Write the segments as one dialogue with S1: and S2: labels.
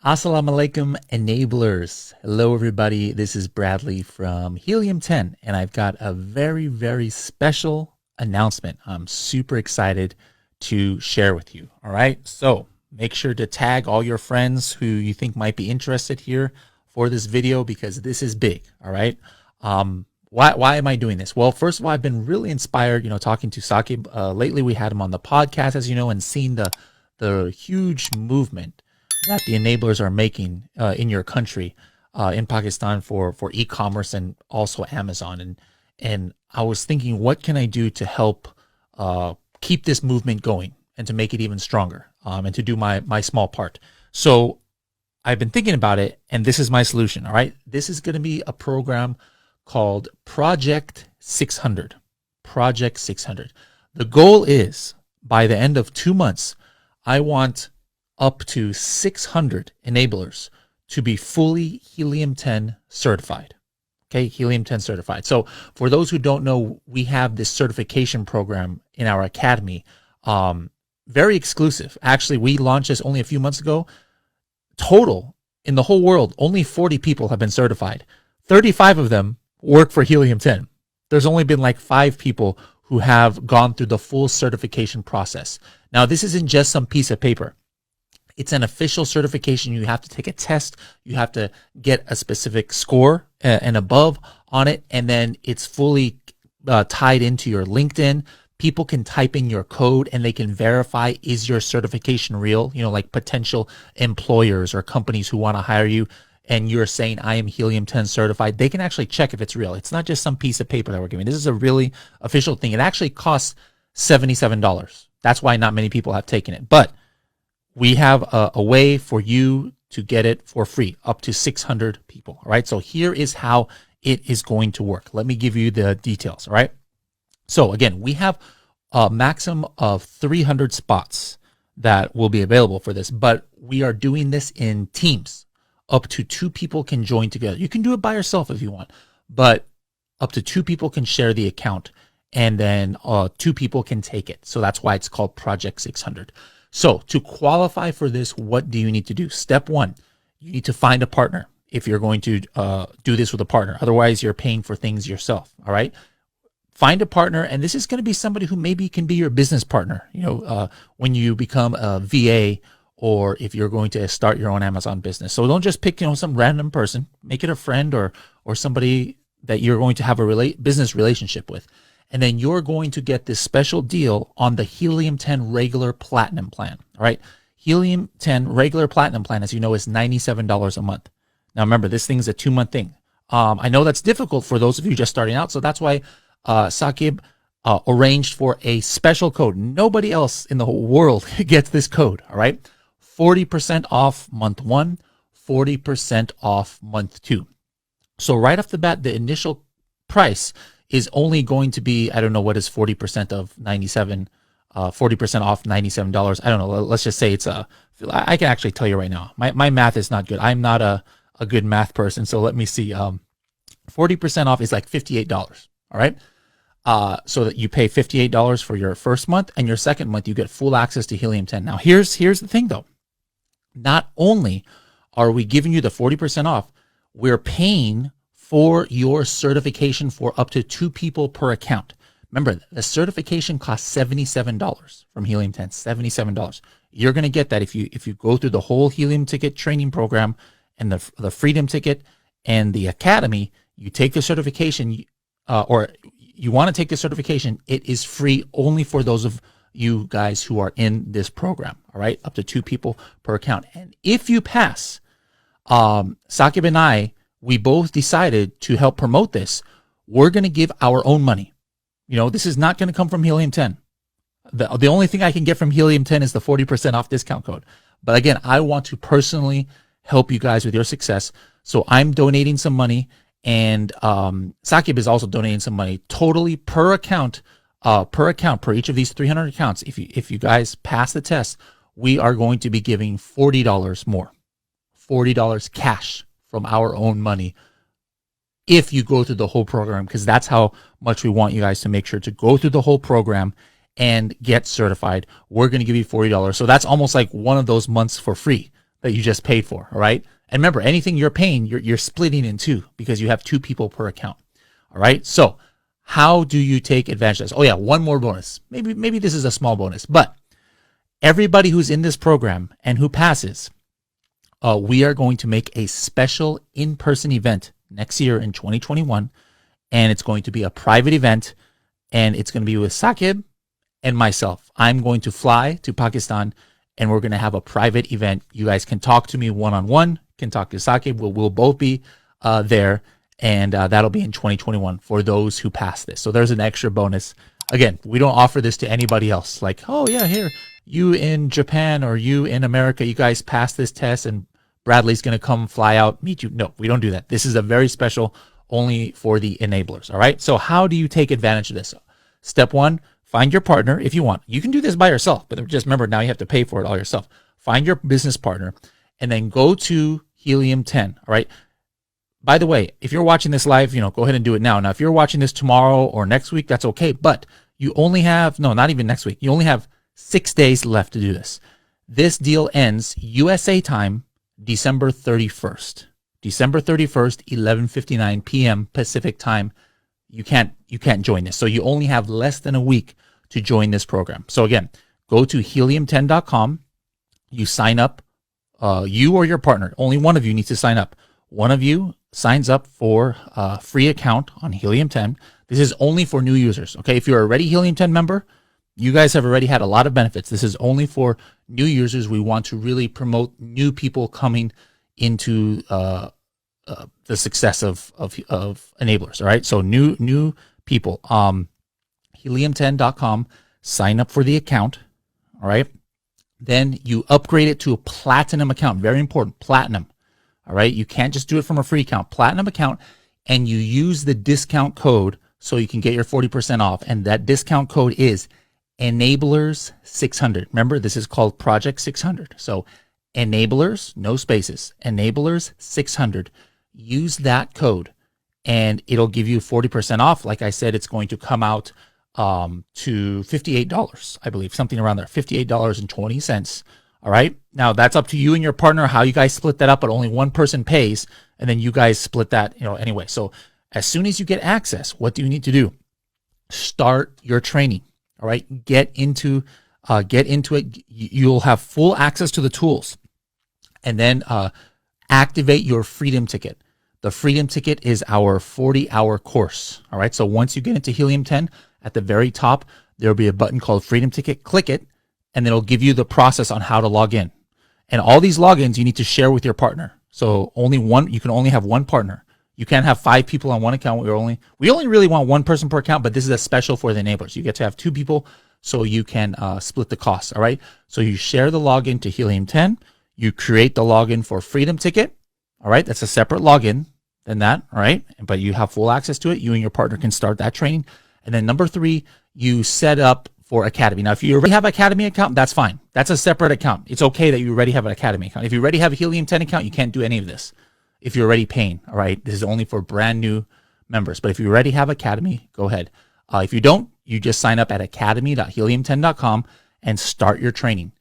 S1: Assalamu alaikum enablers. Hello everybody, this is Bradley from Helium 10 and I've got a very special announcement I'm super excited to share with you. All right, so make sure to tag all your friends who you think might be interested here for this video because this is big. All right, why am I doing this? Well, first of all, I've been really inspired, talking to Saqib. Lately we had him on the podcast, as you know, and seen the huge movement that the enablers are making in your country, in Pakistan for e-commerce and also Amazon. And I was thinking, what can I do to help keep this movement going and to make it even stronger, and to do my small part. So I've been thinking about it, and this is my solution. All right, this is going to be a program called Project 600. Project 600. The goal is by the end of 2 months, I want up to 600 enablers to be fully Helium 10 certified. Okay, Helium 10 certified. So for those who don't know, we have this certification program in our academy, very exclusive. Actually, we launched this only a few months ago. Total in the whole world, only 40 people have been certified. 35 of them work for Helium 10. There's only been like 5 people who have gone through the full certification process. Now, this isn't just some piece of paper. It's an official certification. You have to take a test. You have to get a specific score and above on it. And then it's fully tied into your LinkedIn. People can type in your code and they can verify, is your certification real? Like potential employers or companies who want to hire you and you're saying, I am Helium 10 certified. They can actually check if it's real. It's not just some piece of paper that we're giving. This is a really official thing. It actually costs $77. That's why not many people have taken it. But we have a way for you to get it for free, up to 600 people. All right. So here is how it is going to work. Let me give you the details. All right. So again, we have a maximum of 300 spots that will be available for this, but we are doing this in teams. Up to 2 people can join together. You can do it by yourself if you want, but up to 2 people can share the account and then 2 people can take it. So that's why it's called Project 600. So to qualify for this, what do you need to do? Step 1, you need to find a partner if you're going to do this with a partner. Otherwise, you're paying for things yourself. All right. Find a partner. And this is going to be somebody who maybe can be your business partner, when you become a VA or if you're going to start your own Amazon business. So don't just pick, some random person. Make it a friend or somebody that you're going to have a business relationship with. And then you're going to get this special deal on the Helium 10 regular platinum plan. All right. Helium 10 regular platinum plan, as you know, is $97 a month. Now, remember, this thing's a 2-month thing. I know that's difficult for those of you just starting out. So that's why Saqib arranged for a special code. Nobody else in the whole world gets this code. All right. 40% off month 1, 40% off month 2. So right off the bat, the initial price is only going to be, I don't know what is 40% of 97, 40% off $97. I don't know. Let's just say it's I can actually tell you right now, my math is not good. I'm not a good math person. So let me see. 40% off is like $58. All right. So that you pay $58 for your first month, and your second month, you get full access to Helium 10. Now here's the thing though. Not only are we giving you the 40% off, we're paying for your certification for up to 2 people per account. Remember, the certification costs $77 from Helium 10, $77. You're going to get that if you go through the whole Helium ticket training program and the Freedom ticket and the Academy. You take the certification, or you want to take the certification. It is free only for those of you guys who are in this program. All right, up to 2 people per account. And if you pass, Saqib and I, we both decided to help promote this. We're going to give our own money. This is not going to come from Helium 10. The only thing I can get from Helium 10 is the 40% off discount code. But again, I want to personally help you guys with your success. So I'm donating some money, and Saqib is also donating some money totally per account, per each of these 300 accounts. If you guys pass the test, we are going to be giving $40 more, $40 cash from our own money if you go through the whole program, because that's how much we want you guys to make sure to go through the whole program and get certified. We're going to give you $40. So that's almost like one of those months for free that you just paid for. All right. And remember, anything you're paying, you're splitting in two because you have two people per account. All right. So how do you take advantage of this? Oh yeah, one more bonus. Maybe this is a small bonus, but everybody who's in this program and who passes, we are going to make a special in-person event next year in 2021, and it's going to be a private event, and it's going to be with Saqib and myself. I'm going to fly to Pakistan, and we're going to have a private event. You guys can talk to me one-on-one, can talk to Saqib. We'll both be there, and that'll be in 2021 for those who pass this. So there's an extra bonus. Again, we don't offer this to anybody else. Like, oh yeah, here, you in Japan or you in America, you guys pass this test and Bradley's going to come fly out, meet you. No, we don't do that. This is a very special, only for the enablers. All right. So how do you take advantage of this? Step one, find your partner if you want. You can do this by yourself, but just remember, now you have to pay for it all yourself. Find your business partner and then go to Helium 10. All right. By the way, if you're watching this live, go ahead and do it now. Now, if you're watching this tomorrow or next week, that's okay. But you only have, no, not even next week. You only have 6 days left to do this. This deal ends USA time, December 31st. December 31st, 11:59 p.m. Pacific time. You can't join this. So you only have less than a week to join this program. So again, go to helium10.com. You sign up, you or your partner. Only one of you needs to sign up. One of you signs up for a free account on Helium 10. This is only for new users. Okay, if you're already Helium 10 member, you guys have already had a lot of benefits. This is only for new users. We want to really promote new people coming into the success of enablers. All right, so new people. Helium10.com. Sign up for the account. All right, then you upgrade it to a platinum account. Very important, platinum. All right, you can't just do it from a free account. Platinum account, and you use the discount code so you can get your 40% off. And that discount code is Enablers 600. Remember, this is called Project 600. So Enablers, no spaces, Enablers 600. Use that code and it'll give you 40% off. Like I said, it's going to come out to $58, I believe, something around there, $58.20. All right. Now that's up to you and your partner, how you guys split that up, but only one person pays. And then you guys split that, anyway. So as soon as you get access, what do you need to do? Start your training. All right. Get into it. You'll have full access to the tools, and then activate your freedom ticket. The freedom ticket is our 40-hour course. All right. So once you get into Helium 10, at the very top, there'll be a button called freedom ticket. Click it, and then it'll give you the process on how to log in. And all these logins you need to share with your partner. So you can only have one partner. You can't have 5 people on one account. We only really want one person per account, but this is a special for the enablers. You get to have 2 people so you can split the costs. All right. So you share the login to Helium 10. You create the login for Freedom Ticket. All right. That's a separate login than that. All right. But you have full access to it. You and your partner can start that training. And then number 3, you set up for Academy. Now, if you already have an Academy account, that's fine. That's a separate account. It's okay that you already have an Academy account. If you already have a Helium 10 account, you can't do any of this. If you're already paying, all right, this is only for brand new members. But if you already have Academy, go ahead. If you don't, you just sign up at academy.helium10.com and start your training.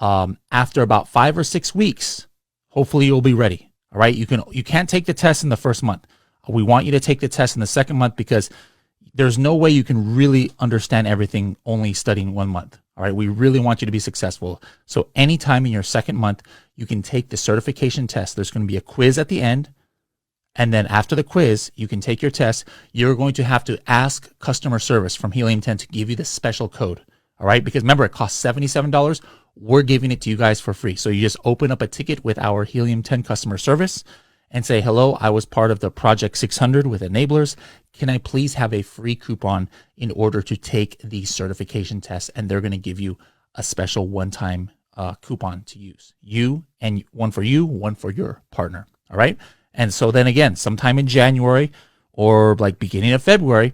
S1: After about 5 or 6 weeks, hopefully you'll be ready. All right, you can't take the test in the first month. We want you to take the test in the second month because there's no way you can really understand everything only studying 1 month. All right, we really want you to be successful. So anytime in your second month, you can take the certification test. There's going to be a quiz at the end. And then after the quiz, you can take your test. You're going to have to ask customer service from Helium 10 to give you the special code. All right, because remember, it costs $77. We're giving it to you guys for free. So you just open up a ticket with our Helium 10 customer service and say, hello, I was part of the Project 600 with enablers. Can I please have a free coupon in order to take the certification test? And they're going to give you a special one-time coupon to use. You, and one for you, one for your partner. All right. And so then again, sometime in January or like beginning of February,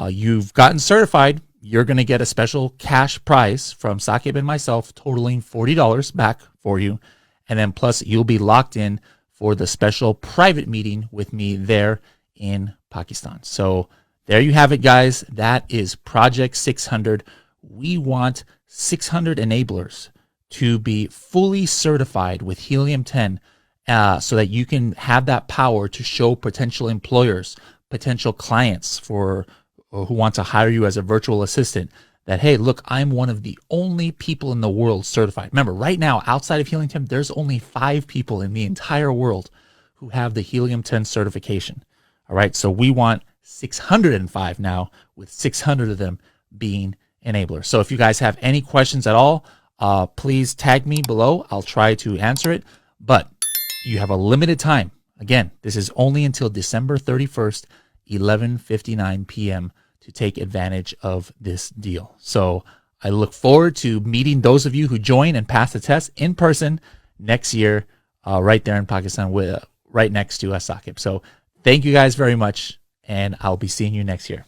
S1: you've gotten certified. You're going to get a special cash prize from Saqib and myself totaling $40 back for you. And then plus you'll be locked in for the special private meeting with me there in Pakistan. So there you have it, guys. That is Project 600. We want 600 enablers to be fully certified with Helium 10 so that you can have that power to show potential employers, potential clients who want to hire you as a virtual assistant that, hey, look, I'm one of the only people in the world certified. Remember, right now, outside of Helium 10, there's only 5 people in the entire world who have the Helium 10 certification. All right, so we want 605 now, with 600 of them being enablers. So if you guys have any questions at all, please tag me below. I'll try to answer it, but you have a limited time. Again, this is only until December 31st, 11:59 p.m. to take advantage of this deal. So I look forward to meeting those of you who join and pass the test in person next year, right there in Pakistan, right next to Saqib. So thank you guys very much, and I'll be seeing you next year.